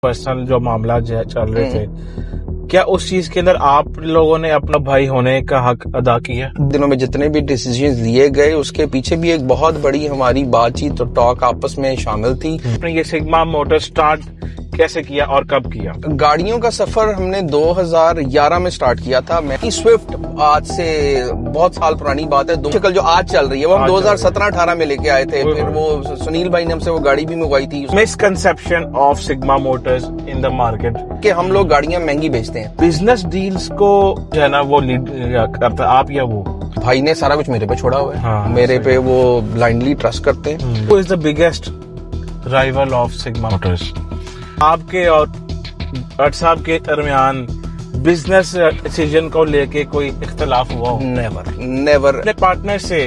Personal जो मामला जो चल रहे थे, क्या उस चीज के अंदर आप लोगों ने अपना भाई होने का हक अदा किया? दिनों में जितने भी डिसीजन लिए गए उसके पीछे भी एक बहुत बड़ी हमारी बातचीत और टॉक आपस में शामिल थी। आपने ये सिग्मा मोटर स्टार्ट कैसे किया और कब किया? गाड़ियों का सफर हमने 2011 में स्टार्ट किया था। मैं स्विफ्ट आज से बहुत साल पुरानी बात है, शक्ल जो आज चल रही है वो हम 2017-18 में लेके आए थे। फिर वो सुनील भाई ने हमसे वो गाड़ी भी मंगवाई थी। Misconception of sigma Motors in the market कि हम लोग गाड़ियां महंगी बेचते हैं। बिजनेस डील्स को जो है ना वो लीड करता आप या वो? भाई ने सारा कुछ मेरे पे छोड़ा हुआ है। हाँ, मेरे पे वो ब्लाइंडली ट्रस्ट करते हैं। Who is the biggest rival of Sigma Motors? आपके और भट्ट साहब के दरमियान बिजनेस डिसीजन को लेके कोई इख्तलाफ हुआ हो? नेवर। अपने पार्टनर से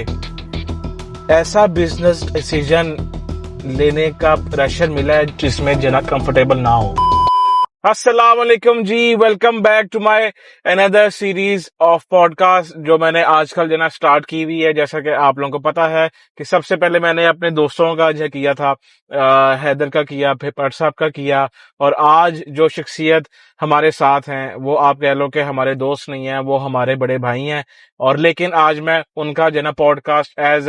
ऐसा बिजनेस डिसीजन लेने का प्रेशर मिला है जिसमें जना कंफर्टेबल ना हो? अस्सलाम वालेकुम जी, welcome back to my another series of podcast जो मैंने आजकल जना स्टार्ट की हुई है। जैसा कि आप लोगों को पता है कि सबसे पहले मैंने अपने दोस्तों का जो किया था, हैदर का किया, फिर भट्ट साहब का किया, और आज जो शख्सियत हमारे साथ हैं वो आप कह लो कि हमारे दोस्त नहीं हैं, वो हमारे बड़े भाई हैं। और लेकिन आज मैं उनका जना पॉडकास्ट एज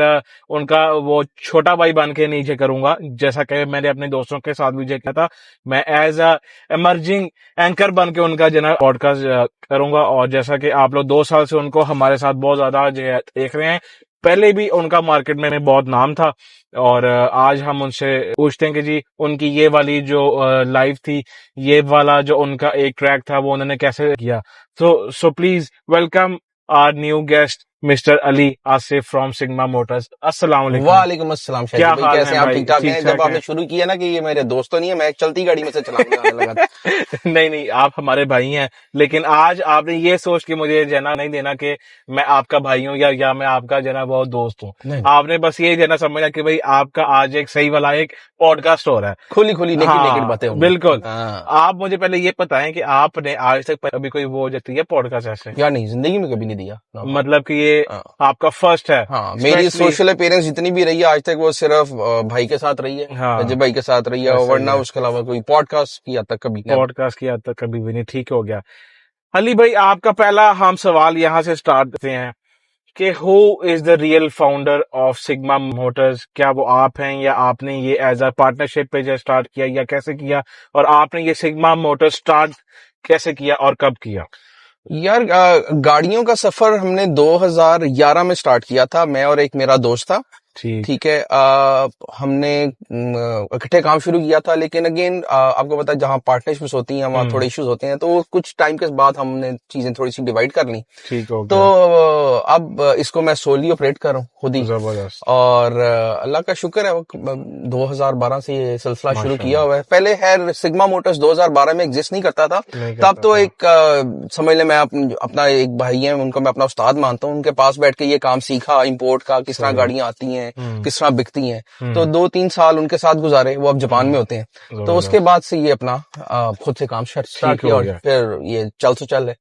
उनका वो छोटा भाई बन के नीचे करूंगा, जैसा कि मैंने अपने दोस्तों के साथ भी किया था। मैं एज एमर्जिंग एंकर बन के उनका जना पॉडकास्ट करूंगा। और जैसा कि आप लोग 2 साल से उनको हमारे साथ बहुत ज्यादा देख रहे हैं, पहले भी उनका मार्केट में बहुत नाम था। और आज हम उनसे पूछते हैं कि जी उनकी ये वाली जो लाइफ थी, ये वाला जो उनका एक ट्रैक था, वो उन्होंने कैसे किया। So please welcome our new guest mister Ali Asif from Sigma Motors. अस्सलाम वालेकुम। वालेकुम अस्सलाम। क्या शाहिद भाई कैसे हैं आप? ठीक ठाक हैं? जब आपने है? शुरू किया ना कि ये मेरे दोस्त तो नहीं है, मैं एक चलती गाड़ी में से चलाने आने लगा था। नहीं, आप हमारे भाई हैं, लेकिन आज आपने ये सोच के मुझे जना नहीं देना कि मैं आपका भाई हूँ या मैं आपका जना बहुत दोस्त हूँ। आपने बस ये जना समझा कि भाई आपका आज एक सही वाला एक पॉडकास्ट हो रहा है, खुली नेकिड बातें होंगी। बिल्कुल। आप मुझे पहले ये बताएं कि आपने आज तक अभी कोई वो जती है पॉडकास्ट ऐसे? या नहीं, जिंदगी में कभी नहीं दिया। मतलब कि ये आपका फर्स्ट है? हाँ, मेरी सोशल अपीयरेंस जितनी भी रही है आज तक वो सिर्फ भाई के साथ रही है, अजय भाई के साथ रही है, वरना उसके अलावा कोई पॉडकास्ट की हद तक कभी भी नहीं। ठीक हो गया। अली भाई, आपका पहला हम सवाल यहाँ से स्टार्ट करते हैं कि who is the real founder of sigma Motors? क्या वो आप हैं या आपने ये एज अ पार्टनरशिप पे जो स्टार्ट किया या कैसे किया? और आपने ये सिग्मा मोटर्स स्टार्ट कैसे किया और कब किया? यार, गाड़ियों का सफर हमने 2011 में स्टार्ट किया था, मैं और एक मेरा दोस्त था। ठीक है। हमने इकट्ठे काम शुरू किया था, लेकिन अगेन आपको पता है जहाँ पार्टनरशिप्स होती हैं वहाँ थोड़े इश्यूज होते हैं, तो कुछ टाइम के बाद हमने चीजें थोड़ी सी डिवाइड कर ली। ठीक हो गया। तो अब इसको मैं सोली ऑपरेट कर रहा हूँ खुद ही। जबरदस्त। और अल्लाह का शुक्र है 2012 से ये सिलसिला शुरू किया हुआ है। पहले है सिग्मा मोटर्स 2012 में एग्जिस्ट नहीं करता था। तब तो एक समझ ले, मैं अपना एक भाई है, उनको मैं अपना उस्ताद मानता हूँ। उनके पास बैठ के ये काम सीखा, इंपोर्ट का, किस तरह गाड़ियां आती हैं, किस तरह बिकती हैं। तो 2-3 साल उनके साथ गुजारे, वो अब जापान में होते हैं। तो उसके बाद से ये अपना खुद से काम स्टार्ट किया और फिर ये चल है।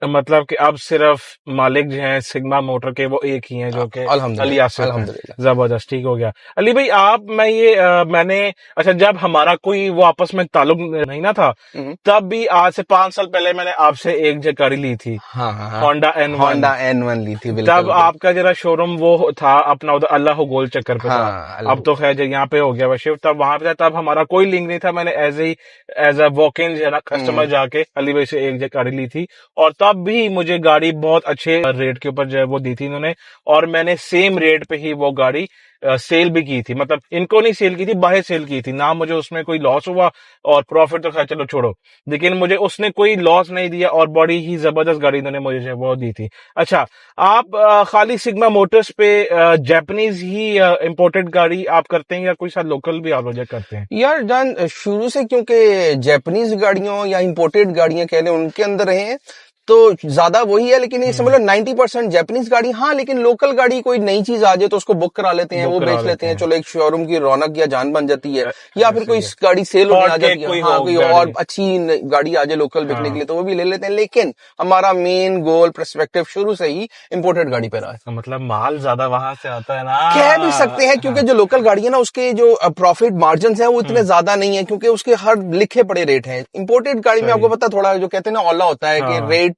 मतलब कि अब सिर्फ मालिक जो हैं सिग्मा मोटर के वो एक ही हैं, जो कि अली आसिफ। जबरदस्त। ठीक हो गया। अली भाई, मैंने अच्छा, जब हमारा कोई वो आपस में ताल्लुक नहीं ना था, तब भी आज से 5 साल पहले मैंने आपसे एक गाड़ी ली थी, होंडा N1 ली थी। तब आपका जरा शोरूम वो था अपना उधर अल्लाह गोल चक्कर पे था। अब तो खैर यहाँ पे हो गया शिफ्ट। तब वहां पे तब हमारा कोई लिंक नहीं था। मैंने as a walk in customer जाके अली भाई से एक गाड़ी ली थी, और तब भी मुझे गाड़ी बहुत अच्छे रेट के ऊपर जो है वो दी थी इन्होंने, और मैंने सेम रेट पे ही वो गाड़ी सेल भी की थी। मतलब इनको नहीं सेल की थी, बाहर सेल की थी ना। मुझे उसमें कोई लॉस हुआ, और प्रॉफिट तो खैर चलो छोड़ो, लेकिन मुझे उसने कोई लॉस नहीं दिया, और बड़ी ही जबरदस्त गाड़ी इन्होंने मुझे जो है वो दी थी। अच्छा, आप खाली सिग्मा मोटर्स पे जापानीज ही इम्पोर्टेड गाड़ी आप करते हैं या कोई साथ लोकल भी आप लोग करते हैं? यार जान, शुरू से क्योंकि जापानीज गाड़ियों या इम्पोर्टेड गाड़ियां कह लें उनके अंदर रहे हैं, तो ज्यादा वही है, लेकिन ये समझ लो 90% जापानीज गाड़ी। हाँ, लेकिन लोकल गाड़ी कोई नई चीज आ जाए तो उसको बुक करा लेते हैं, वो बेच लेते हैं, चलो एक शोरूम की रौनक या जान बन जाती है। या फिर कोई गाड़ी सेल होने आ जाती है, हाँ, कोई और अच्छी गाड़ी आ जाए लोकल बिकने के लिए, तो वो भी ले लेते हैं। लेकिन हमारा मेन गोल पर्सपेक्टिव शुरू से ही इंपोर्टेड गाड़ी पे रहा है। मतलब माल ज्यादा वहां से आता है ना, कह भी सकते हैं, क्योंकि जो लोकल गाड़ी है ना, उसके जो प्रॉफिट मार्जिन है वो इतने ज्यादा नहीं है, क्योंकि उसके हर लिखे पड़े रेट हैं। इंपोर्टेड गाड़ी में आपको पता, थोड़ा जो कहते हैं ना औला होता है कि रेट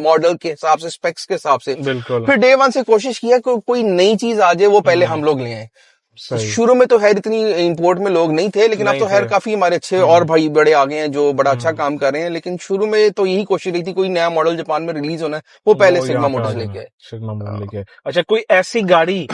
मॉडल के हिसाब से, स्पेक्स के हिसाब से। फिर डे वन से कोशिश किया कि कोई नई चीज आ जाए वो पहले हम लोग ले आए। शुरू में तो खैर इतनी इंपोर्ट में लोग नहीं थे, लेकिन अब तो खैर काफी हमारे अच्छे और भाई बड़े आ गए हैं जो बड़ा अच्छा काम कर रहे हैं। लेकिन शुरू में तो यही कोशिश रही थी, कोई नया मॉडल जापान में रिलीज होना है, वो पहले सिग्मा मोटर्स लेके आए। सिग्मा मोटर्स लेके आए। अच्छा, कोई ऐसी गाड़ी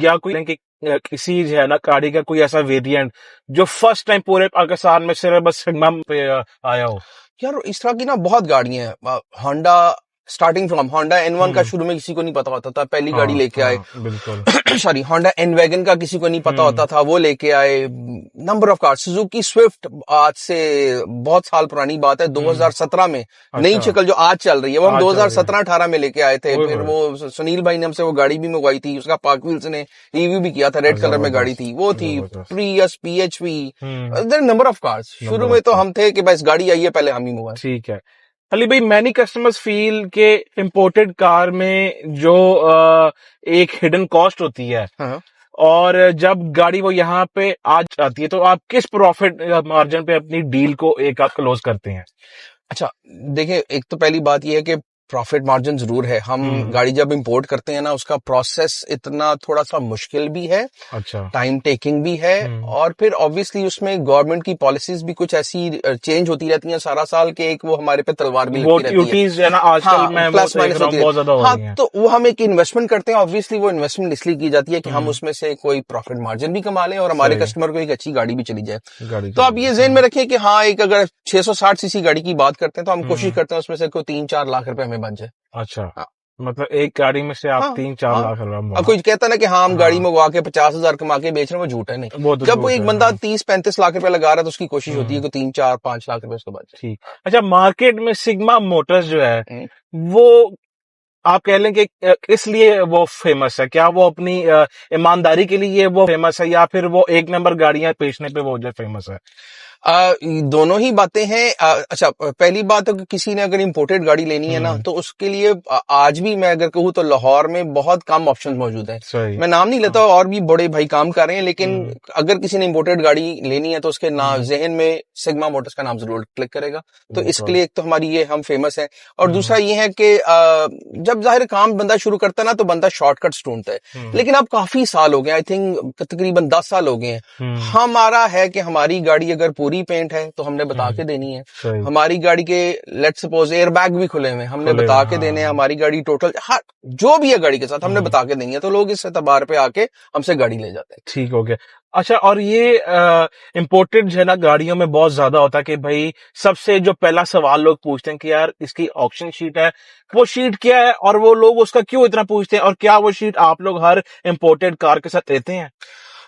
या कोई किसी जो है ना गाड़ी का कोई ऐसा वेरिएंट जो फर्स्ट टाइम पूरे पाकिस्तान में सिर्फ बस सिग्मा पे आया हो? यार इस तरह की ना बहुत गाड़ियां हैं। Honda, starting from Honda N1 का शुरू में किसी को नहीं पता होता था, पहली गाड़ी लेके आए। बिल्कुल। सॉरी, होंडा N-वैगन का किसी को नहीं पता होता था, वो लेके आए। Number of cars, Suzuki Swift आज से बहुत साल पुरानी बात है, 2017 में नई शक्ल जो आज चल रही है, वो हम 2017-18 में लेके आए थे। फिर वो सुनील भाई ने हमसे वो गाड़ी भी मंगवाई थी, उसका पार्क व्हील्स ने रिव्यू भी किया था, रेड कलर में गाड़ी थी, वो थी Prius, PHV, number of cars. शुरू में तो हम थे कि बस गाड़ी आई है, पहले हम ही मंगवाए। ठीक है अली भाई, मैनी कस्टमर्स फील के इंपोर्टेड कार में जो एक हिडन कॉस्ट होती है, और जब गाड़ी वो यहाँ पे आ जाती है तो आप किस प्रॉफिट मार्जिन पे अपनी डील को एक आप क्लोज करते हैं? अच्छा देखिए, एक तो पहली बात यह है कि प्रॉफिट मार्जिन जरूर है। हम गाड़ी जब इंपोर्ट करते हैं ना, उसका प्रोसेस इतना थोड़ा सा मुश्किल भी है, अच्छा, टाइम टेकिंग भी है, और फिर ऑब्वियसली उसमें गवर्नमेंट की पॉलिसीज भी कुछ ऐसी चेंज होती रहती हैं सारा साल के, एक वो हमारे पे तलवार भी लगती रहती है ना आजकल में, प्लस माइनस होती है। हाँ, तो वो हम एक इन्वेस्टमेंट करते हैं, ऑब्वियसली वो इन्वेस्टमेंट इसलिए की जाती है कि हम उसमें से कोई प्रॉफिट मार्जिन भी कमा लें और हमारे कस्टमर को एक अच्छी गाड़ी भी चली जाए। तो आप ये ज़हन में रखिए कि हाँ, एक अगर 660 सीसी गाड़ी की बात करते हैं तो हम कोशिश करते हैं उसमें से कोई 3-4 लाख रुपए हमें बन जाए। अच्छा, मतलब एक गाड़ी में से आप 3-4 लाख रुपए। अब कोई कहता ना कि हाँ हम गाड़ी मंगवा के 50,000 कमा के बेच रहे हैं, वो झूठ है। नहीं, जब वो एक बंदा 30-35 लाख रुपए लगा रहा है तो उसकी कोशिश होती है कि 3-4-5 लाख रुपए उसके बाद। ठीक। अच्छा, मार्केट में सिग्मा मोटर्स जो है वो आप कह लें कि इसलिए वो फेमस है, क्या वो अपनी ईमानदारी के लिए वो फेमस है, या फिर वो एक नंबर गाड़ियां बेचने पे वो जो फेमस है? दोनों ही बातें हैं। अच्छा, पहली बात है कि किसी ने अगर इंपोर्टेड गाड़ी लेनी है ना, तो उसके लिए आज भी मैं अगर कहूँ तो लाहौर में बहुत कम ऑप्शन मौजूद हैं। मैं नाम नहीं लेता, और भी बड़े भाई काम कर रहे हैं, लेकिन अगर किसी ने इंपोर्टेड गाड़ी लेनी है तो उसके नाम जहन में सिग्मा मोटर्स का नाम जरूर क्लिक करेगा। तो इसके लिए एक तो हमारी ये हम फेमस है, और दूसरा ये है कि जब जाहिर काम बंदा शुरू करता है ना तो बंदा शॉर्टकट्स ढूंढता है, लेकिन अब काफी साल हो गए, आई थिंक तकरीबन 10 साल हो गए हैं। हमारा है कि हमारी गाड़ी अगर पूरी पेंट है तो हमने बता के देनी है, हमारी गाड़ी के लेट्स सपोज एयर बैग भी खुले हुए, हमने बता के देने हैं, हमारी गाड़ी टोटल जो भी है गाड़ी के साथ हमने बता के देनी है, तो लोग इस एतबार पे आके हमसे गाड़ी ले जाते हैं। ठीक हो गया। अच्छा, और ये इंपोर्टेड जो है ना गाड़ियों में बहुत ज्यादा होता है कि भाई सबसे जो पहला सवाल लोग पूछते हैं कि यार इसकी ऑक्शन शीट है, वो शीट क्या है, और वो लोग उसका क्यों इतना पूछते हैं, और क्या वो शीट आप लोग हर इंपोर्टेड कार के साथ देते हैं?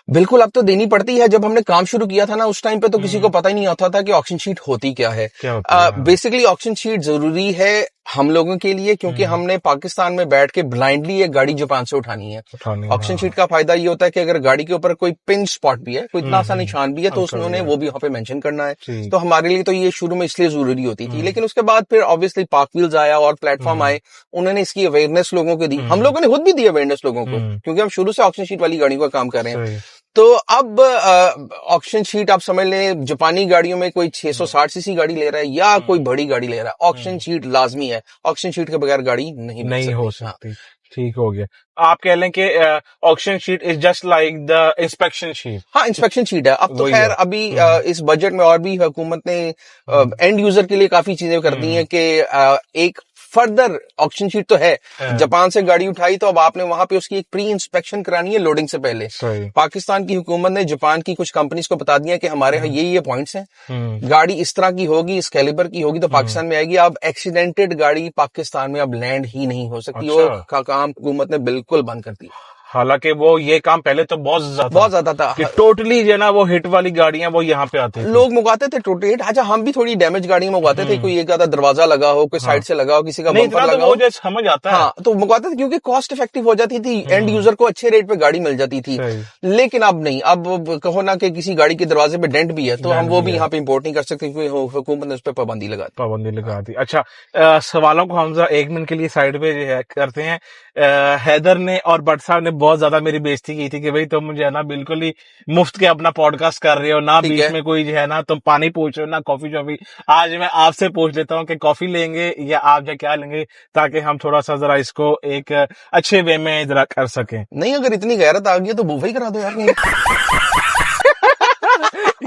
बिल्कुल, अब तो देनी पड़ती है। जब हमने काम शुरू किया था ना, उस टाइम पे तो किसी को पता ही नहीं होता था कि ऑक्शन शीट होती क्या है। बेसिकली ऑक्शन शीट जरूरी है हम लोगों के लिए, क्योंकि हमने पाकिस्तान में बैठ के ब्लाइंडली एक गाड़ी जापान से उठानी है। ऑक्शन शीट का फायदा ये होता है कि अगर गाड़ी के ऊपर कोई पिन स्पॉट भी है, कोई इतना सा निशान भी है, तो उसने वो भी वहां पे मेंशन करना है। तो हमारे लिए तो ये शुरू में इसलिए जरूरी होती थी, लेकिन उसके बाद फिर ऑब्वियसली पार्क व्हील्स आया और प्लेटफॉर्म आए, उन्होंने इसकी अवेयरनेस लोगों को दी, हम लोगों ने खुद भी दी अवेयरनेस लोगों को, क्योंकि हम शुरू से ऑक्शन शीट वाली गाड़ियों का काम कर रहे हैं। तो अब ऑक्शन शीट आप समझ लें, जापानी गाड़ियों में कोई 660 सीसी गाड़ी ले रहा है या कोई बड़ी गाड़ी ले रहा है, ऑक्शन शीट लाजमी है। ऑक्शन शीट के बगैर गाड़ी नहीं हो सकती। ठीक हो गया। आप कह लें कि auction sheet is just like the inspection sheet. हाँ, इंस्पेक्शन शीट है। अब तो खैर अभी इस बजट में और भी हुकूमत ने एंड यूजर के लिए काफी चीजें कर दी हैं कि एक फर्दर ऑक्शन शीट तो है। जापान से गाड़ी उठाई तो अब आपने वहां पे उसकी एक प्री इंस्पेक्शन करानी है लोडिंग से पहले। पाकिस्तान की हुकूमत ने जापान की कुछ कंपनीज को बता दिया कि हमारे यहाँ ये पॉइंट्स हैं, गाड़ी इस तरह की होगी, इस कैलिबर की होगी तो पाकिस्तान में आएगी। अब एक्सीडेंटेड गाड़ी पाकिस्तान में अब लैंड ही नहीं हो सकती। वो का काम हुकूमत ने बिल्कुल बंद कर दिया। हालांकि वो ये काम पहले तो बहुत ज्यादा था कि टोटली जो है ना वो हिट वाली गाड़ियां वो यहाँ पे आती थी, लोग मंगवाते थे टोटली हिट। अच्छा, हम भी थोड़ी डैमेज गाड़ियां मंगवाते थे, कोई एक आधा दरवाजा लगा हो, कोई साइड से लगा हो, किसी का बम्पर लगा हो, समझ आता है। हाँ, तो मंगवाते थे क्योंकि कॉस्ट इफेक्टिव हो जाती थी, एंड यूजर को अच्छे रेट पे गाड़ी मिल जाती थी। लेकिन अब नहीं, अब कहो ना कि किसी गाड़ी के दरवाजे पे डेंट भी है तो हम वो भी यहाँ पे इंपोर्ट नहीं कर सकते क्योंकि हुकूमत ने उस पर पाबंदी लगा दी। अच्छा, सवालों को हम 1 मिनट के लिए साइड पे करते हैं। हैदर ने और भट्ट साहब ने बहुत ज्यादा मेरी बेइज्जती की थी कि भाई तुम जो है ना बिल्कुल ही मुफ्त के अपना पॉडकास्ट कर रहे हो ना, बीच में कोई जो है ना तुम पानी पूछ रहे हो ना कॉफी शॉफी। आज मैं आपसे पूछ लेता हूँ कि कॉफी लेंगे या आप जो क्या लेंगे, ताकि हम थोड़ा सा जरा इसको एक अच्छे वे में जरा कर सकें। नहीं, अगर इतनी गैरत आ गई है तो बूफा ही करा दो यार।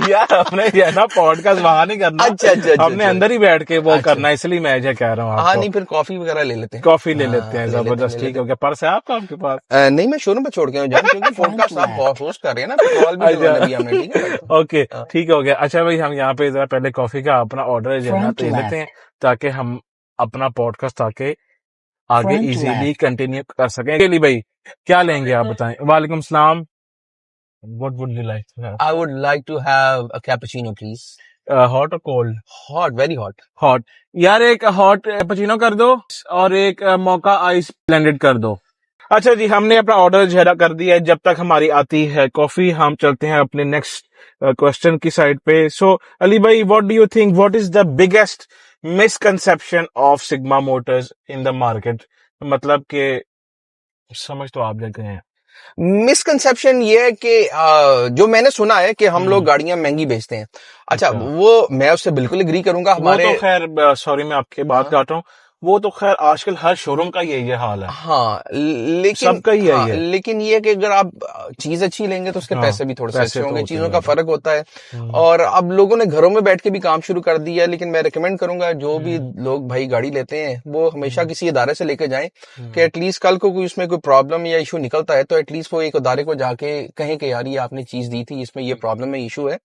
यार हमने ये ना पॉडकास्ट वहां नहीं करना। अच्छा, हमने अंदर ही बैठ के वो करना, इसलिए मैं जो कह रहा हूँ। हाँ, नहीं, फिर कॉफी वगैरह ले लेते हैं। कॉफी ले लेते हैं, जबरदस्त। ठीक हो गया। पर्स है आपका आपके पास? नहीं, मैं शोरूम पे छोड़ के जाऊँ क्योंकि पॉडकास्ट आप होस्ट कर रहे हैं ना, कॉल भी दिलवाना भी हमने। ठीक है, ओके, ठीक हो गया। अच्छा भाई, हम यहाँ पे जरा पहले कॉफी का अपना ऑर्डर जो है ना ले लेते हैं, ताकि हम अपना पॉडकास्ट आगे इजीली कंटिन्यू कर सकें। के लिए भाई क्या लेंगे आप बताएं। वालेकुम सलाम। What would you like to have? I would like to have a cappuccino, please. Hot or cold? Hot, very hot. Hot. यार एक हॉट कैपुचिनो कर दो और एक मोका आइस ब्लेंडेड कर दो। अच्छा जी, हमने अपना ऑर्डर जहरा कर दिया है। जब तक हमारी आती है कॉफी, हम चलते हैं अपने नेक्स्ट क्वेश्चन की साइड पे। सो अली भाई, what do you think, what is the biggest misconception of sigma Motors in the market? मतलब के समझ तो आप गए हैं। मिसकंसेप्शन ये है कि जो मैंने सुना है कि हम लोग गाड़ियां महंगी बेचते हैं। अच्छा, वो मैं उससे बिल्कुल एग्री करूंगा। हमारे वो तो खैर, सॉरी मैं आपकी बात काट रहा हूँ, वो तो खैर आजकल हर शोरूम का यही हाल है। हाँ, लेकिन सबका ही यही है। लेकिन ये कि अगर आप चीज अच्छी लेंगे तो उसके पैसे भी थोड़े से अच्छे होंगे। चीजों का फर्क होता है। और अब लोगों ने घरों में बैठ के भी काम शुरू कर दिया। लेकिन मैं रिकमेंड करूंगा जो भी लोग भाई गाड़ी लेते हैं वो हमेशा किसी इदारे से लेके जाएं कि एटलीस्ट कल को कोई उसमें कोई प्रॉब्लम या इशू निकलता है तो एटलीस्ट वो एक इदारे को जाके कहें कि यार ये आपने चीज दी थी, इसमें ये प्रॉब्लम है, इशू है।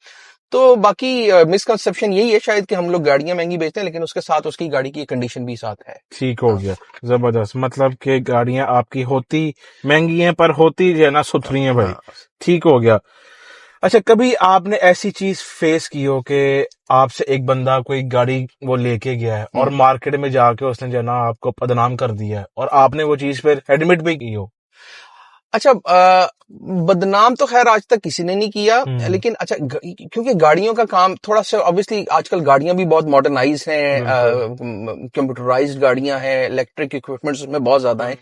तो बाकी मिसकंसेप्शन यही है शायद कि हम लोग गाड़ियां महंगी बेचते हैं, लेकिन उसके साथ उसकी गाड़ी की कंडीशन भी साथ है। ठीक हो गया, जबरदस्त। मतलब कि गाड़ियां आपकी होती महंगी हैं पर होती जो है ना सुथरी हैं भाई। ठीक हो गया। अच्छा, कभी आपने ऐसी चीज फेस की हो कि आपसे एक बंदा कोई गाड़ी वो लेके गया है और मार्केट में जाके उसने जो है ना आपको बदनाम कर दिया है और आपने वो चीज फिर एडमिट भी की हो? अच्छा, बदनाम तो खैर आज तक किसी ने नहीं किया। लेकिन अच्छा, क्योंकि गाड़ियों का काम थोड़ा सा ऑब्वियसली आजकल गाड़ियां भी बहुत मॉडर्नाइज हैं, कंप्यूटराइज्ड गाड़ियां हैं, इलेक्ट्रिक इक्विपमेंट्स उसमें बहुत ज्यादा हैं।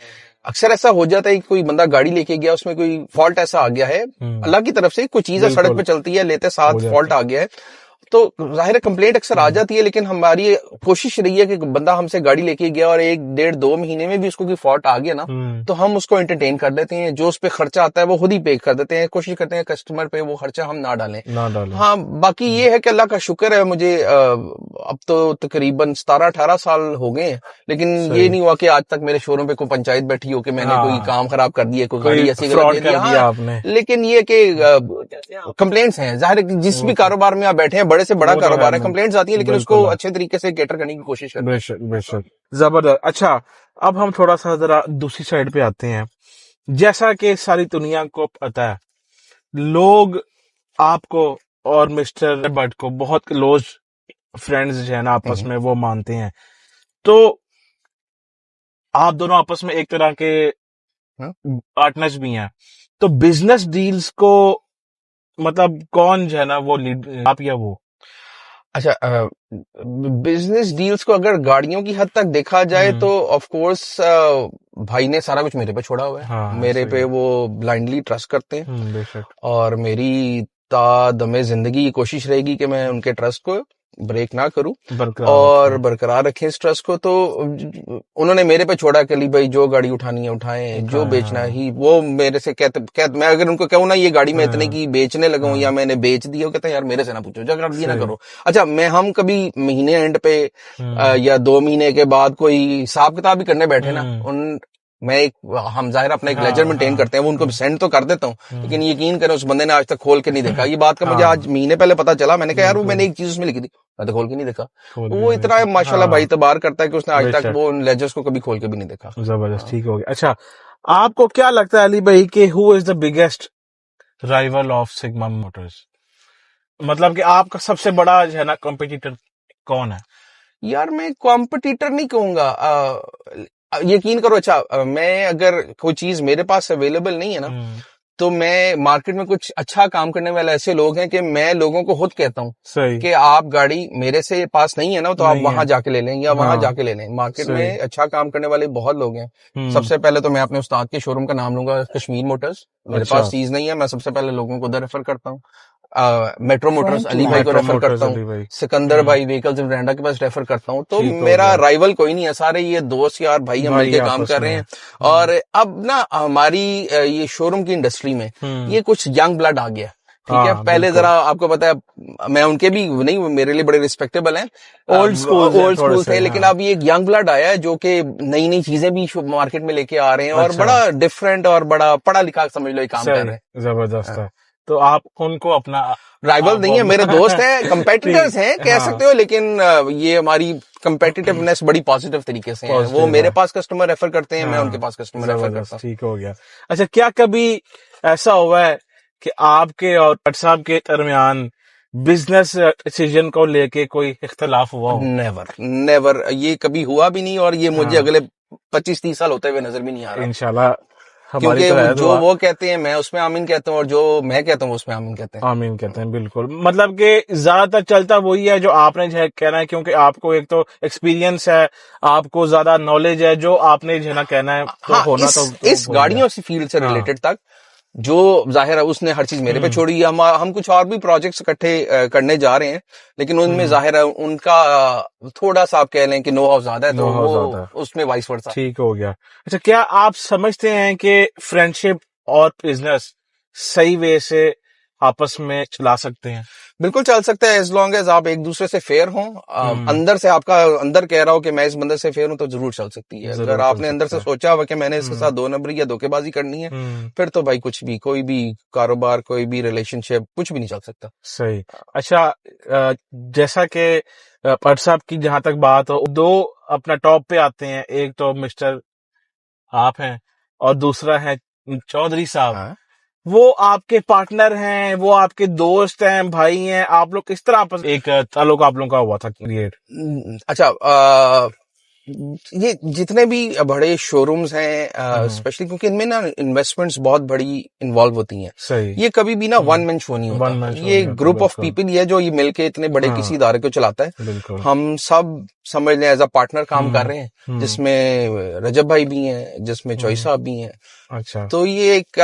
अक्सर ऐसा हो जाता है कि कोई बंदा गाड़ी लेके गया, उसमें कोई फॉल्ट ऐसा आ गया है अल्लाह की तरफ से, कोई चीज है सड़क पे चलती है, लेते साथ फॉल्ट आ गया है, तो जाहिर है कंप्लेंट अक्सर आ जाती है। लेकिन हमारी कोशिश रही है कि बंदा हमसे गाड़ी लेके गया और 1, 1.5, 2 महीने में भी उसको कोई फॉल्ट आ गया ना तो हम उसको एंटरटेन कर देते हैं। जो उस पे खर्चा आता है वो खुद ही पे कर देते हैं। कोशिश करते हैं कस्टमर पे वो खर्चा हम ना डालें। हाँ, बाकी ये है कि अल्लाह का शुक्र है, मुझे अब तो तकरीबन 17-18 साल हो गए हैं, लेकिन ये नहीं हुआ कि आज तक मेरे शोरूम पे कोई पंचायत बैठी हो कि मैंने कोई काम खराब कर दिया, कोई गाड़ी ऐसी कर दिया आपने। लेकिन ये कि कंप्लेंट्स हैं, जाहिर है जिस भी कारोबार में आप बैठे हैं, बड़े से बड़ा कारोबार है, कंप्लेंट्स आती है, लेकिन उसको अच्छे तरीके से कैटर करने की कोशिश करते हैं। बेशक बेशक, जबरदस्त। अच्छा, अब हम थोड़ा सा जरा दूसरी साइड पे आते हैं। जैसा कि सारी दुनिया को पता है, लोग आपको और मिस्टर भट्ट को बहुत क्लोज फ्रेंड्स जो है ना आपस में वो मानते हैं, तो आप दोनों आपस में एक तरह के पार्टनर्स भी हैं। तो बिजनेस डील्स को मतलब कौन जो है ना वो लीड, आप या वो? अच्छा, बिजनेस डील्स को अगर गाड़ियों की हद तक देखा जाए तो ऑफ कोर्स भाई ने सारा कुछ मेरे पे छोड़ा हुआ है। हाँ, मेरे पे वो ब्लाइंडली ट्रस्ट करते हैं और मेरी दमे जिंदगी की कोशिश रहेगी कि मैं उनके ट्रस्ट को ब्रेक ना करूं और बरकरार रखें इस ट्रस्ट को। तो उन्होंने मेरे पे छोड़ा कि अली भाई जो गाड़ी उठानी है उठाएं, जो बेचना है ही वो मेरे से कहते मैं अगर उनको कहूँ ना ये गाड़ी मैं इतने की बेचने लगा हूँ या मैंने बेच दी हो, कहते हैं यार मेरे से ना पूछो, जगह ना करो। अच्छा, हम कभी महीने एंड पे या 2 महीने के बाद कोई हिसाब किताब भी करने बैठे ना, हम जाहिर अपना एक लेजर मेंटेन करते हैं, वो उनको सेंड तो कर देता हूँ, लेकिन यकीन करें उस बंदे ने आज तक खोल के नहीं देखा। ये बात का मुझे आज महीने पहले पता चला। मैंने कहा यार वो मैंने एक चीज उसमें लिखी थी, मैं तो खोल के नहीं देखा। वो इतना माशाल्लाह भाई तबार करता है कि उसने आज तक वो उन लेजर्स को कभी खोल के भी नहीं देखा। जबरदस्त, ठीक हो गया। अच्छा, आपको क्या लगता है अली भाई कि who is the biggest rival of sigma Motors? मतलब कि आपका सबसे बड़ा जो है ना कॉम्पिटिटर कौन है? यार मैं कॉम्पिटिटर नहीं कहूंगा, यकीन करो। अच्छा, मैं अगर कोई चीज मेरे पास अवेलेबल नहीं है ना, तो मैं मार्केट में कुछ अच्छा काम करने वाले ऐसे लोग हैं कि मैं लोगों को खुद कहता हूँ कि आप गाड़ी मेरे से पास नहीं है ना, तो आप वहां जाके ले लें या वहां जाके ले लें। मार्केट में अच्छा काम करने वाले बहुत लोग हैं। सबसे पहले तो मैं अपने उस्ताद के शोरूम का नाम लूंगा, कश्मीर मोटर्स। मेरे पास चीज नहीं है, मैं सबसे पहले लोगों को उधर रेफर करता हूँ। मेट्रो मोटर्स अली भाई को रेफर करता हूँ, सिकंदर भाई व्हीकल्स इन ब्रांडा के पास रेफर करता हूँ। तो मेरा राइवल कोई नहीं है, सारे ये दोस्त यार भाई हम मिलके काम कर रहे हैं। और अब ना हमारी ये शोरूम की इंडस्ट्री में ये कुछ यंग ब्लड आ गया, ठीक है। पहले जरा आपको पता है, मैं उनके भी नहीं, मेरे लिए बड़े रिस्पेक्टेबल हैं, ओल्ड स्कूल थे, लेकिन अब ये यंग ब्लड आया है जो कि नई नई चीजें भी मार्केट में लेके आ रहे हैं और बड़ा डिफरेंट और बड़ा पढ़ा लिखा समझ लो काम कर रहे हैं। जबरदस्त है। तो आप उनको अपना राइवल नहीं है, मेरे दोस्त हैं, कंपेटिटर्स हैं कह सकते हो, लेकिन ये हमारी कंपेटिटिवनेस बड़ी पॉजिटिव तरीके से है। वो मेरे पास कस्टमर रेफर करते हैं, मैं उनके पास कस्टमर रेफर करता हूँ। ठीक हो गया। अच्छा, क्या कभी ऐसा हुआ है कि आपके और भट्ट साहब के दरमियान बिजनेस डिसीजन को लेके कोई इख्तलाफ हुआ हो? नेवर, ये कभी हुआ भी नहीं और ये मुझे अगले 25-30 साल होते हुए नजर भी नहीं आ रहा। इंशाल्लाह, क्योंकि जो वो कहते हैं मैं उसमें आमीन कहता हूँ और जो मैं कहता हूँ उसमें आमीन कहते हैं। आमीन कहते हैं, बिल्कुल। मतलब कि ज्यादातर चलता वही है जो आपने जो है कहना है, क्योंकि आपको एक तो एक्सपीरियंस है, आपको ज्यादा नॉलेज है, जो आपने जो है ना कहना है तो होना तो इस गाड़ियों से फील्ड से रिलेटेड तक जो जाहिर है उसने हर चीज मेरे पे छोड़ी। हम कुछ और भी प्रोजेक्ट्स इकट्ठे करने जा रहे हैं, लेकिन उनमें जाहिर है उनका थोड़ा सा आप कह लें कि नो हाउ ज्यादा है, तो वो उसमें वाइस वर्सा। ठीक हो गया। अच्छा, क्या आप समझते हैं कि फ्रेंडशिप और बिजनेस सही वे से आपस में चला सकते हैं? बिल्कुल चल सकता है, एज लॉन्ग एज आप एक दूसरे से फेयर हो। अंदर से आपका अंदर कह रहा हो कि मैं इस बंदे से फेयर हूं, तो जरूर चल सकती है। अगर आपने अंदर से सोचा हुआ कि मैंने इसके साथ दो नंबरी या धोखेबाजी करनी है, फिर तो भाई कुछ भी, कोई भी कारोबार, कोई भी रिलेशनशिप, कुछ भी नहीं चल सकता। सही। अच्छा, जैसा कि भट्ट साहब की जहां तक बात हो, दो अपना टॉप पे आते हैं, एक तो मिस्टर आप हैं और दूसरा है चौधरी साहब। वो आपके पार्टनर हैं, वो आपके दोस्त हैं, भाई हैं, आप लोग किस तरह आपस एक ताल्लुक आप लोगों का हुआ था क्रिएट? अच्छा, ये जितने भी बड़े शोरूम्स हैं, स्पेशली क्योंकि इनमें ना इन्वेस्टमेंट्स बहुत बड़ी इन्वॉल्व होती हैं। सही। ये कभी भी ना वन मैन शो नहीं होता, ये ग्रुप ऑफ पीपल ही है जो ये मिलके इतने बड़े किसी इदारे को चलाता है। हम सब समझ लें एज अ पार्टनर काम कर रहे हैं, जिसमें रजब भाई भी हैं, जिसमें चौई साहब भी हैं। अच्छा। तो ये एक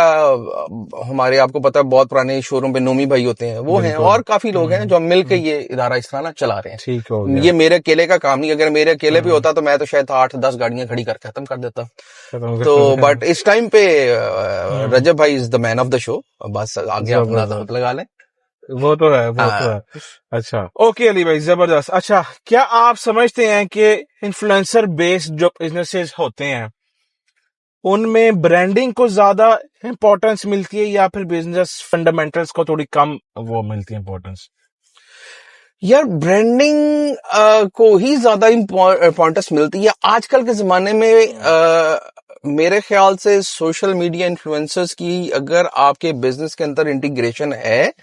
हमारे आपको पता है बहुत पुराने शोरूम पे नोमी भाई होते हैं, वो हैं, और काफी लोग हैं जो मिलके ये इदारा इस तरह ना चला रहे हैं। ठीक हो गया। ये मेरे अकेले का काम नहीं, अगर मेरे अकेले पे होता तो मैं तो शायद 8-10 गाड़ियां खड़ी कर खत्म कर देता। तो बट इस टाइम पे रजब भाई is the man of the show, बस आगे अपना दांत लगा लें। वो तो है, वो तो है। अच्छा, ओके अली भाई, जबरदस्त। अच्छा, क्या आप समझते हैं कि इन्फ्लुएंसर बेस्ड जो बिजनेसेस होते हैं उनमें ब्रांडिंग को ज्यादा इंपॉर्टेंस मिलती है या फिर बिजनेस फंडामेंटल्स को थोड़ी कम वो मिलती है इंपॉर्टेंस? यार ब्रांडिंग को ही ज्यादा इंपॉर्टेंस मिलती है आजकल के जमाने में। मेरे ख्याल से सोशल मीडिया इन्फ्लुएंसर्स की अगर आपके बिजनेस के अंदर इंटीग्रेशन है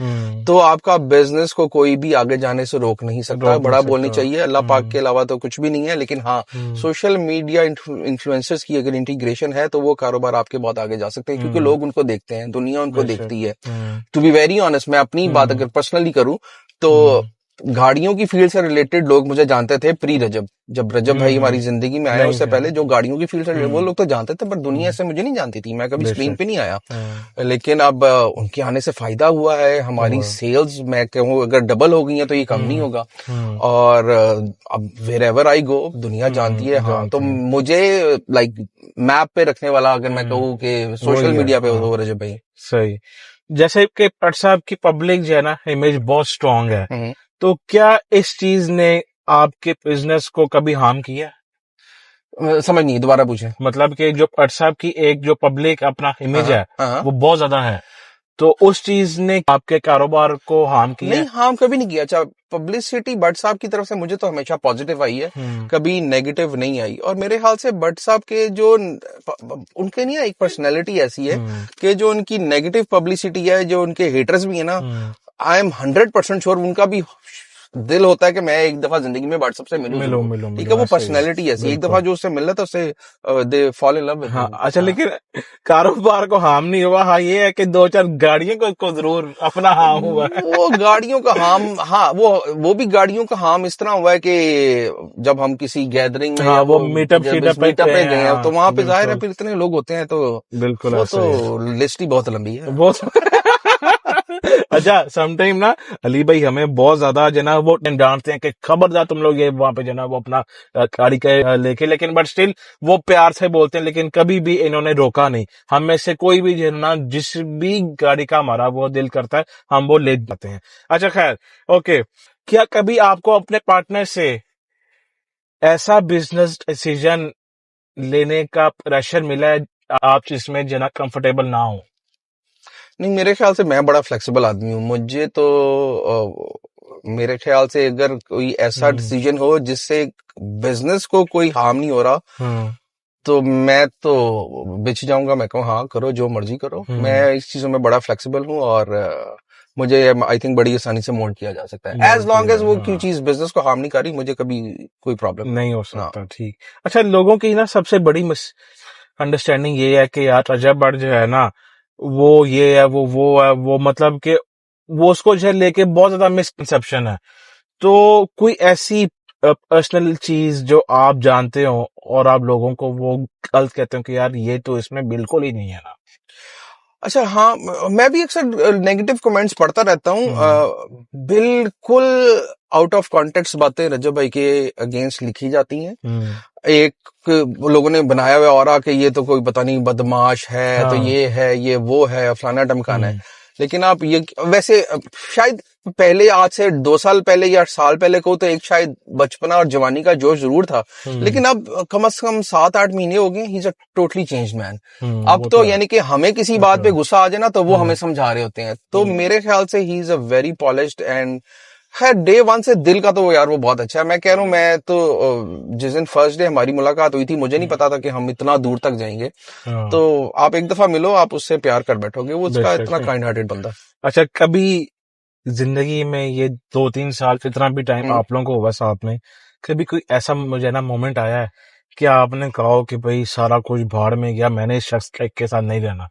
तो आपका बिजनेस को कोई भी आगे जाने से रोक नहीं सकता। बड़ा बोलनी चाहिए, अल्लाह पाक के अलावा तो कुछ भी नहीं है, लेकिन हाँ सोशल मीडिया इन्फ्लुएंसर्स की अगर इंटीग्रेशन है तो वो कारोबार आपके बहुत आगे जा सकते हैं, क्योंकि लोग उनको देखते हैं, दुनिया उनको देखती है। टू बी वेरी ऑनेस्ट, मैं अपनी बात अगर पर्सनली करूं तो गाड़ियों की फील्ड से रिलेटेड लोग मुझे जानते थे प्री रजब, जब रजब भाई हमारी जिंदगी में आया उससे पहले जो गाड़ियों की फील्ड से वो लोग तो जानते थे, पर दुनिया से मुझे नहीं जानती थी, मैं कभी स्क्रीन पे नहीं आया। लेकिन अब उनके आने से फायदा हुआ है, हमारी सेल्स मैं कहूँ अगर डबल हो गई है तो ये कम नहीं होगा। और अब वेर एवर आई गो दुनिया जानती है। हाँ, तो मुझे लाइक मैप पे रखने वाला अगर मैं कहूँ कि सोशल मीडिया पे हो रजब भाई। सही। जैसे कि भट्ट साहब की पब्लिक जो है ना इमेज बहुत स्ट्रांग है, तो क्या इस चीज ने आपके बिजनेस को कभी हार्म किया? समझ नहीं, दोबारा पूछें। मतलब कि जो भट्ट साहब की एक जो पब्लिक अपना इमेज है वो बहुत ज्यादा है, तो उस चीज ने आपके कारोबार को हार्म किया? नहीं, हार्म कभी नहीं किया। अच्छा, पब्लिसिटी भट्ट साहब की तरफ से मुझे तो हमेशा पॉजिटिव आई है, कभी नेगेटिव नहीं आई। और मेरे ख्याल से भट्ट साहब के जो उनके नहीं, एक पर्सनैलिटी ऐसी है कि जो उनकी नेगेटिव पब्लिसिटी है, जो उनके हेटर्स भी है ना, आई एम 100% श्योर उनका भी दिल होता है कि मैं एक दफा जिंदगी में व्हाट्सएप से मिलूं। ठीक है, वो पर्सनैलिटी ऐसी, एक दफा जो उससे मिलना था उससे दे फॉल इन लव। हाँ, अच्छा, लेकिन कारोबार को हार्म नहीं हुआ। हाँ, ये है कि 2-4 गाड़ियों को जरूर अपना हार्म हुआ है। वो गाड़ियों का हार्म, हाँ, वो भी गाड़ियों का हार्म इस तरह हुआ है कि जब हम किसी गैदरिंग में, हाँ, वो मीटअप पे गए हैं, तो वहां पे जाहिर है फिर इतने लोग होते हैं, तो बिल्कुल वो तो लिस्ट ही बहुत लंबी है। अच्छा, समटाइम ना अली भाई हमें बहुत ज्यादा जना वो डांटते हैं कि खबरदार तुम लोग ये वहां पे जना वो अपना गाड़ी का लेके, लेकिन बट स्टिल वो प्यार से बोलते हैं, लेकिन कभी भी इन्होंने रोका नहीं। हम में से कोई भी जना जिस भी गाड़ी का हमारा वो दिल करता है हम वो ले जाते हैं। अच्छा, खैर, ओके, क्या कभी आपको अपने पार्टनर से ऐसा बिजनेस डिसीजन लेने का प्रेशर मिला है आप जिसमें जना कंफर्टेबल ना हो? नहीं, मेरे ख्याल से मैं बड़ा फ्लेक्सिबल आदमी हूँ। मुझे तो मेरे ख्याल से अगर कोई ऐसा डिसीजन हो जिससे बिजनेस को कोई हार्म नहीं हो रहा, तो मैं तो बिच जाऊंगा। मैं कहूँ हाँ करो, जो मर्जी करो। मैं इस चीजों में बड़ा फ्लेक्सिबल हूँ और मुझे आई थिंक बड़ी आसानी से मोल्ड किया जा सकता है, एज लॉन्ग एज वो कोई चीज बिजनेस को हार्म नहीं कर रही। मुझे कभी कोई प्रॉब्लम नहीं हो सकता। ठीक। अच्छा, लोगों की ना सबसे बड़ी अंडरस्टैंडिंग ये है कि यार रजब भट्ट जो है ना, वो ये है, वो है, वो मतलब कि वो उसको जो है लेके बहुत ज्यादा मिसकंसेप्शन है। तो कोई ऐसी पर्सनल चीज जो आप जानते हो और आप लोगों को वो गलत कहते हो कि यार ये तो इसमें बिल्कुल ही नहीं है ना? अच्छा, हाँ, मैं भी अक्सर नेगेटिव कमेंट्स पढ़ता रहता हूँ। बिल्कुल आउट ऑफ कॉन्टेक्स्ट बातें रजब भाई के अगेंस्ट लिखी जाती हैं। एक लोगों ने बनाया हुआ और कि ये तो कोई पता नहीं बदमाश है, हाँ, तो ये है, ये वो है, फलाना टमकाना है। लेकिन आप ये वैसे शायद पहले, आज से 2 साल पहले या साल पहले को, तो एक शायद बचपना और जवानी का जोश जरूर था, लेकिन अब कम से कम 7-8 महीने हो गए, he is a totally changed man. अब तो यानी कि हमें किसी बात पे गुस्सा आ जाए ना, तो वो हमें समझा रहे होते हैं। तो मेरे ख्याल से he is a very polished and खैर डे वन से दिल का तो यार वो बहुत अच्छा है। मैं कह रहा हूँ, मैं तो जिस दिन फर्स्ट डे हमारी मुलाकात हुई थी, मुझे नहीं पता था कि हम इतना दूर तक जाएंगे। तो आप एक दफा मिलो, आप उससे प्यार कर बैठोगे, वो उसका इतना काइंड हार्टेड बंदा। अच्छा, कभी जिंदगी में ये 2-3 साल इतना भी टाइम आप लोगों को हुआ साथ में, कभी कोई ऐसा मुझे ना मोमेंट आया है कि आपने कहा कि भाई सारा कुछ भाड़ में गया, मैंने इस शख्स के साथ नहीं रहना?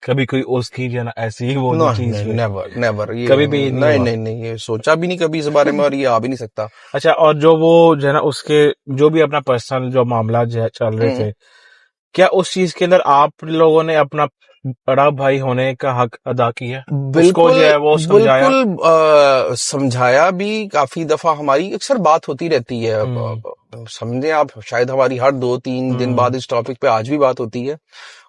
कभी कोई उसकी जो ना ऐसी ही वो चीज? नेवर, ये कभी भी नहीं, ये सोचा भी नहीं कभी इस बारे में, और ये आ भी नहीं सकता। अच्छा, और जो वो जो है ना उसके जो भी अपना पर्सनल जो मामला चल रहे थे, क्या उस चीज के अंदर आप लोगों ने अपना बड़ा भाई होने का हक अदा किया? बिल्कुल, जो है वो समझाया? बिल्कुल समझाया भी। काफी दफा हमारी अक्सर बात होती रहती है। समझे आप, शायद हमारी हर 2-3 दिन बाद इस टॉपिक पे आज भी बात होती है।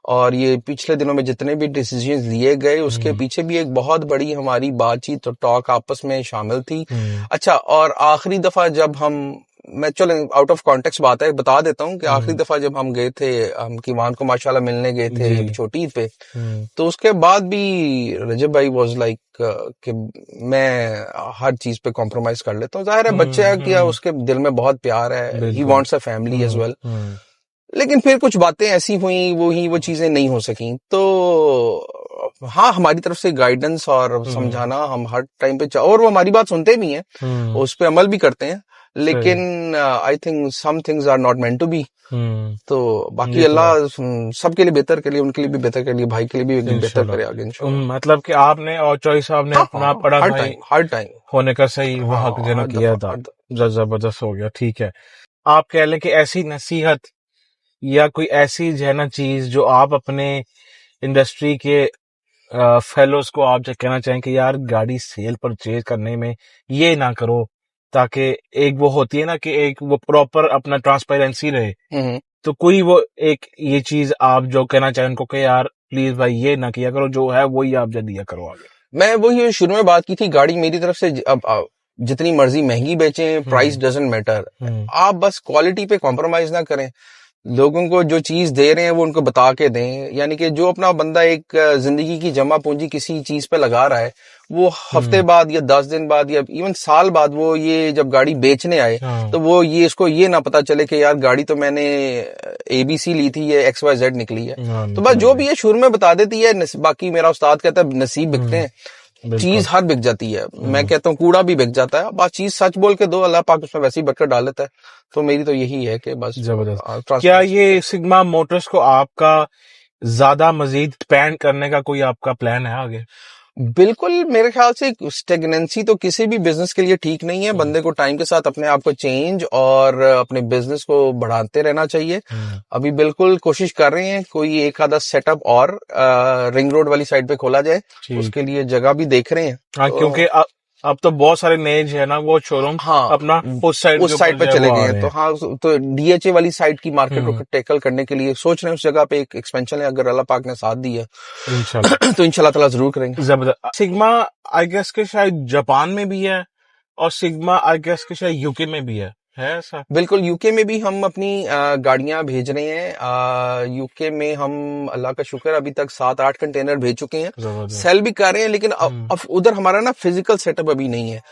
और ये पिछले दिनों में जितने भी डिसीजंस लिए गए, उसके पीछे भी एक बहुत बड़ी हमारी बातचीत और टॉक आपस में शामिल थी। अच्छा, और आखिरी दफा जब मैं चलो आउट ऑफ कॉन्टेक्स्ट बात है, बता देता हूँ कि आखिरी दफा जब हम गए थे, हम किवान को माशाल्लाह मिलने गए थे छोटी ईद पे, तो उसके बाद भी रजब भाई वाज लाइक कि मैं हर चीज पे कॉम्प्रोमाइज कर लेता हूँ। जाहिर है बच्चे है किया, उसके दिल में बहुत प्यार है, he wants a family as well. लेकिन फिर कुछ बातें ऐसी हुई, वो चीजें नहीं हो सकी। तो हाँ, हमारी तरफ से गाइडेंस और समझाना हम हर टाइम पे, और वो हमारी बात सुनते भी हैं, उस पे अमल भी करते हैं। लेकिन I think some things are not meant to be. तो बाकी अल्लाह सबके लिए बेहतर के लिए, उनके लिए भी बेहतर के लिए, भाई के लिए भी बेहतर करे आगे इंशाल्लाह। मतलब कि आपने और चौधरी साहब ने अपना बड़ा भाई हर टाइम होने का सही वो हक जना किया था, जबरदस्त हो गया। ठीक है, आप कह लें कि ऐसी नसीहत या कोई ऐसी जो है ना चीज जो आप अपने इंडस्ट्री के फेलोज को आप जो कहना चाहें कि यार गाड़ी सेल परचेज करने में ये ना करो, ताकि एक वो होती है ना कि एक वो प्रॉपर अपना ट्रांसपेरेंसी रहे, तो कोई वो एक ये चीज आप जो कहना चाहें उनको कि यार प्लीज भाई ये ना किया करो, जो है वही आप जब दिया करो आगे? मैं वही शुरू में बात की थी, गाड़ी मेरी तरफ से अब जितनी मर्जी महंगी बेचें, प्राइस डजंट मैटर, आप बस क्वालिटी पे कॉम्प्रोमाइज ना करें। लोगों को जो चीज दे रहे हैं वो उनको बता के दें, यानी कि जो अपना बंदा एक जिंदगी की जमा पूंजी किसी चीज पे लगा रहा है, वो हफ्ते बाद या 10 दिन बाद या इवन साल बाद वो ये जब गाड़ी बेचने आए तो वो ये इसको ये ना पता चले कि यार गाड़ी तो मैंने ABC ली थी, ये XYZ निकली है। तो बस जो भी है शुरू में बता देती है। बाकी मेरा उस्ताद कहता है नसीब बिकते हैं, चीज हर बिक जाती है। मैं कहता हूँ कूड़ा भी बिक जाता है, बस चीज सच बोल के दो, अल्लाह पाक उसमें वैसे ही बरकत डाल देता है। तो मेरी तो यही है कि बस जबरदस्त। क्या ये सिग्मा मोटर्स को आपका ज्यादा मजीद एक्सपैंड करने का कोई आपका प्लान है आगे? बिल्कुल, मेरे ख्याल से स्टेगनेंसी तो किसी भी बिजनेस के लिए ठीक नहीं है। बंदे को टाइम के साथ अपने आप को चेंज और अपने बिजनेस को बढ़ाते रहना चाहिए। अभी बिल्कुल कोशिश कर रहे हैं कोई एक आधा सेटअप और रिंग रोड वाली साइड पे खोला जाए, उसके लिए जगह भी देख रहे हैं। हाँ, तो, क्योंकि अब तो बहुत सारे नए जो है ना वो शोरूम अपना उस साइड पे चले गए हैं। तो हाँ, तो DHA वाली साइड की मार्केट को टैकल करने के लिए सोच रहे हैं उस जगह पे एक एक्सपेंशन है। अगर अल्लाह पाक ने साथ दिया तो इंशाल्लाह ताला जरूर करेंगे। जबरदस्त। सिग्मा आई गेस के शायद जापान में भी है और सिग्मा आई गेस के शायद यूके में भी है ऐसा? बिल्कुल, यूके में भी हम अपनी गाड़ियां भेज रहे हैं। यूके में हम अल्लाह का शुक्र अभी तक 7-8 कंटेनर भेज चुके हैं, सेल भी कर रहे हैं। लेकिन अब उधर हमारा ना फिजिकल सेटअप अभी नहीं है।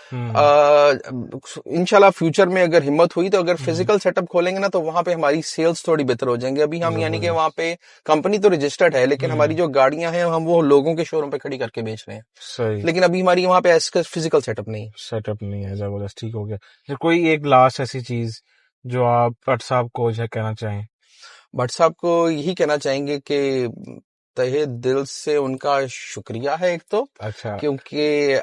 इंशाल्लाह फ्यूचर में अगर हिम्मत हुई तो अगर फिजिकल सेटअप खोलेंगे ना तो वहां पे हमारी सेल्स थोड़ी बेहतर हो जाएंगे। अभी हम यानी कि वहां पे कंपनी तो रजिस्टर्ड है, लेकिन हमारी जो गाड़ियां हैं हम वो लोगों के शोरूम पे खड़ी करके बेच रहे हैं। सही। लेकिन अभी हमारी वहां पे ऐसा फिजिकल सेटअप नहीं है। जबरदस्त, ठीक हो गया। फिर कोई एक लास्ट ऐसी चीज जो आप भट्ट साहब को जो कहना चाहें? भट्ट साहब को यही कहना चाहेंगे कि तहे दिल से उनका शुक्रिया है एक तो। अच्छा। क्योंकि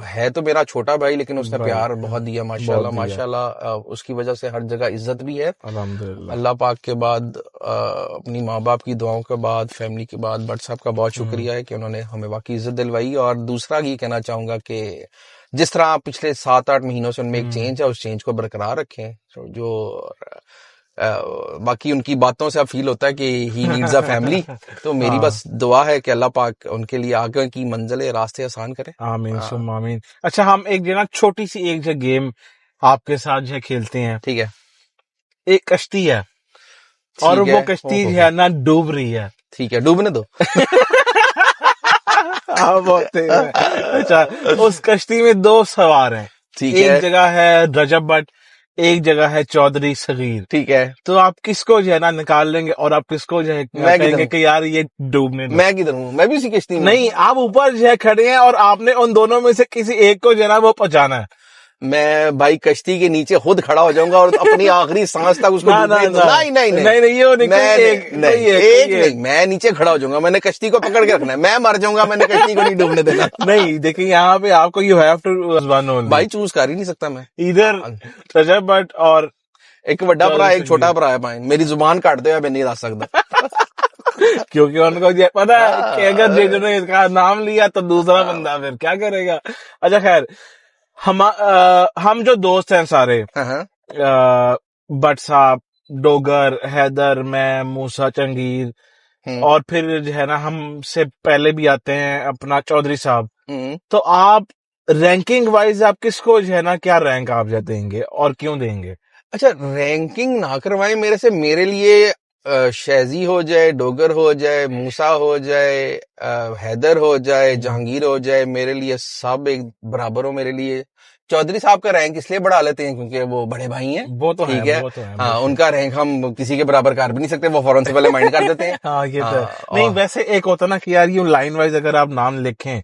है तो मेरा छोटा भाई, लेकिन उसने प्यार बहुत दिया माशाल्लाह। उसकी वजह से हर जगह इज्जत भी है अल्हम्दुलिल्लाह। अल्लाह पाक के बाद अपनी माँ बाप की दुआओं के बाद फैमिली के बाद भट्ट साहब का बहुत शुक्रिया है कि उन्होंने हमें वाकई इज्जत दिलवाई। और दूसरा ये कहना चाहूंगा कि जिस तरह पिछले 7-8 महीनों से उनमें एक चेंज है, उस चेंज को बरकरार रखें। जो बाकी उनकी बातों से अब फील होता है कि ही नीड्स अ फैमिली। तो मेरी बस दुआ है कि अल्लाह पाक उनके लिए आगे की मंजिलें रास्ते आसान करे। आमीन सुम्मा आमीन। अच्छा, हम एक जो ना छोटी सी एक जो गेम आपके साथ जो खेलते हैं। ठीक है। एक कश्ती है और वो कश्ती जो है ना डूब रही है। ठीक है, डूबने दो। अच्छा, उस कश्ती में 2 सवार हैं। ठीक है। एक जगह है रजब भट्ट, एक जगह है चौधरी सगीर। ठीक है। तो आप किसको जो है ना निकाल लेंगे और आप किसको जो है कहेंगे कि यार ये डूबने दो? मैं किधर हूँ? मैं भी उसी कश्ती में। नहीं, आप ऊपर जो है खड़े हैं और आपने उन दोनों में से किसी एक को जो है ना वो पहुंचाना है। मैं भाई कश्ती के नीचे खुद खड़ा हो जाऊंगा और अपनी आखिरी सांस तक उसको नहीं मैं नीचे खड़ा हो जाऊंगा। मैंने कश्ती को पकड़ के रखना है, मैं मर जाऊंगा, मैंने कश्ती को नहीं डूबने देना। नहीं, देखिए यहाँ पे आपको यू हैव टू भाई चूज कर ही नहीं सकता मैं। इधर रजब भट्ट और एक बड़ा भरा एक छोटा भरा है भाई। मेरी जुबान काट दो, मैं नहीं रख सकता। क्योंकि उनको ये पता है कि अगर जिन्होंने इसका नाम लिया तो दूसरा बंदा फिर क्या करेगा। अच्छा खैर, हम जो दोस्त हैं सारे, भट्ट साहब, डोगर, हैदर, मैं, मूसा, चंगीर और फिर जो है ना हमसे पहले भी आते हैं अपना चौधरी साहब। तो आप रैंकिंग वाइज आप किसको जो है ना क्या रैंक आप देंगे और क्यों देंगे? अच्छा, रैंकिंग ना करवाएं मेरे से। मेरे लिए शहजी हो जाए, डोगर हो जाए, मूसा हो जाए, हैदर हो जाए, जहांगीर हो जाए, मेरे लिए सब एक बराबर हो। मेरे लिए चौधरी साहब का रैंक इसलिए बढ़ा लेते हैं क्योंकि वो बड़े भाई हैं। वो तो ठीक है, हाँ, उनका रैंक हम किसी के बराबर कर भी नहीं सकते, वो फौरन से पहले माइंड कर देते हैं। हाँ, ये तो नहीं, वैसे एक होता ना कि यार ये लाइन वाइज अगर आप नाम लिखें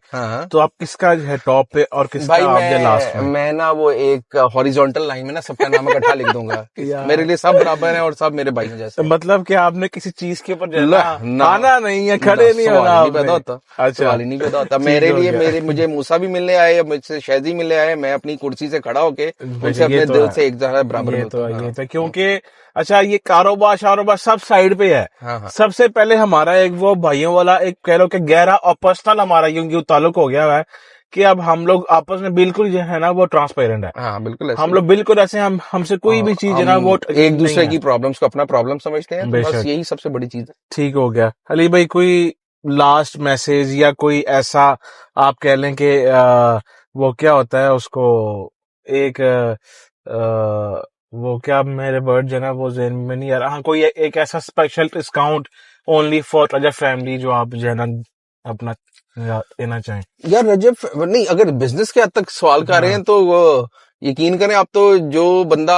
तो आप किसका है टॉप पे और किसका लास्ट में? मैं ना वो एक हॉरिजॉन्टल लाइन में ना सबका नाम इकट्ठा लिख दूंगा। मेरे लिए सब बराबर है और सब मेरे भाई जैसे। मतलब कि आपने किसी चीज के ऊपर आना नहीं है, खड़े नहीं होना, नहीं पैदा होता। अच्छा, नहीं पैदा होता मेरे लिए। मुझे मूसा भी मिलने आए, मुझसे शहजी मिलने आए, मैं अपनी कुर्सी से खड़ा होके उनसे अपने दिल से एक जगह बराबर ये तो क्योंकि अच्छा, ये कारोबार सब साइड पे है। हाँ। सबसे पहले हमारा एक वो भाइयों वाला एक कह लो कि गहरा और पर्सनल हमारा यूं ताल्लुक हो गया है कि अब हम लोग आपस में बिल्कुल जो है ना वो ट्रांसपेरेंट है। हाँ, बिल्कुल हम लोग बिल्कुल ऐसे हमसे कोई भी चीज है ना वो एक दूसरे की प्रॉब्लम्स को अपना प्रॉब्लम समझते हैं। तो बस यही सबसे बड़ी चीज है। ठीक हो गया। अली भाई, कोई लास्ट मैसेज या कोई ऐसा आप कह लें कि वो क्या होता है उसको एक वो क्या मेरे वर्ड जो है ना वो ज़हन में नहीं आ रहा। हाँ, कोई एक ऐसा special discount only for Rajab family जो आप जो है ना अपना देना चाहें। यार रजब नहीं, अगर बिजनेस के हद तक सवाल कर रहे हैं तो वो यकीन करें, आप तो जो बंदा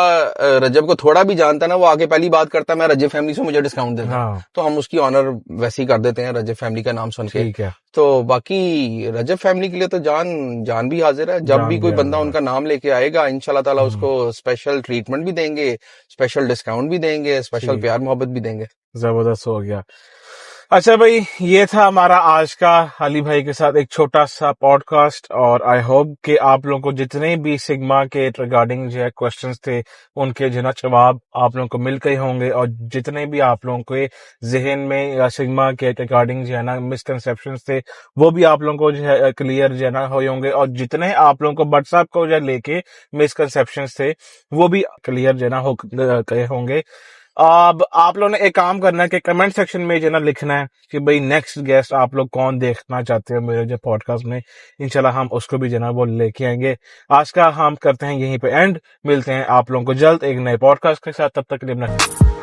रजब को थोड़ा भी जानता है ना, वो आगे पहली बात करता है मैं रजब फैमिली से मुझे डिस्काउंट देना। हाँ, तो हम उसकी ऑनर वैसे ही कर देते हैं रजब फैमिली का नाम सुन के। ठीक है। तो बाकी रजब फैमिली के लिए तो जान भी हाजिर है। जब भी कोई बंदा उनका नाम लेके आएगा इंशाल्लाह ताला उसको स्पेशल ट्रीटमेंट भी देंगे, स्पेशल डिस्काउंट भी देंगे, स्पेशल प्यार मोहब्बत भी देंगे। जबरदस्त हो गया। अच्छा भाई, ये था हमारा आज का अली भाई के साथ एक छोटा सा पॉडकास्ट, और आई होप कि आप लोगों को जितने भी सिग्मा के रिगार्डिंग जो है क्वेश्चंस थे उनके जो है जवाब आप लोगों को मिल गए होंगे, और जितने भी आप लोगों के जहन में या सिग्मा के रिगार्डिंग जो है ना मिसकंसेप्शंस थे वो भी आप लोगों को जो है क्लियर जो है ना हुए होंगे, और जितने आप लोगों को व्हाट्सएप को जो है लेके मिसकंसेप्शंस थे वो भी क्लियर जो है ना हो गए होंगे। अब आप लोगों ने एक काम करना है कि कमेंट सेक्शन में जो है ना लिखना है कि भाई नेक्स्ट गेस्ट आप लोग कौन देखना चाहते हो मेरे जो पॉडकास्ट में। इंशाल्लाह हम उसको भी जो है ना वो लेके आएंगे। आज का हम करते हैं यहीं पे एंड, मिलते हैं आप लोगों को जल्द एक नए पॉडकास्ट के साथ, तब तक के लिए अपना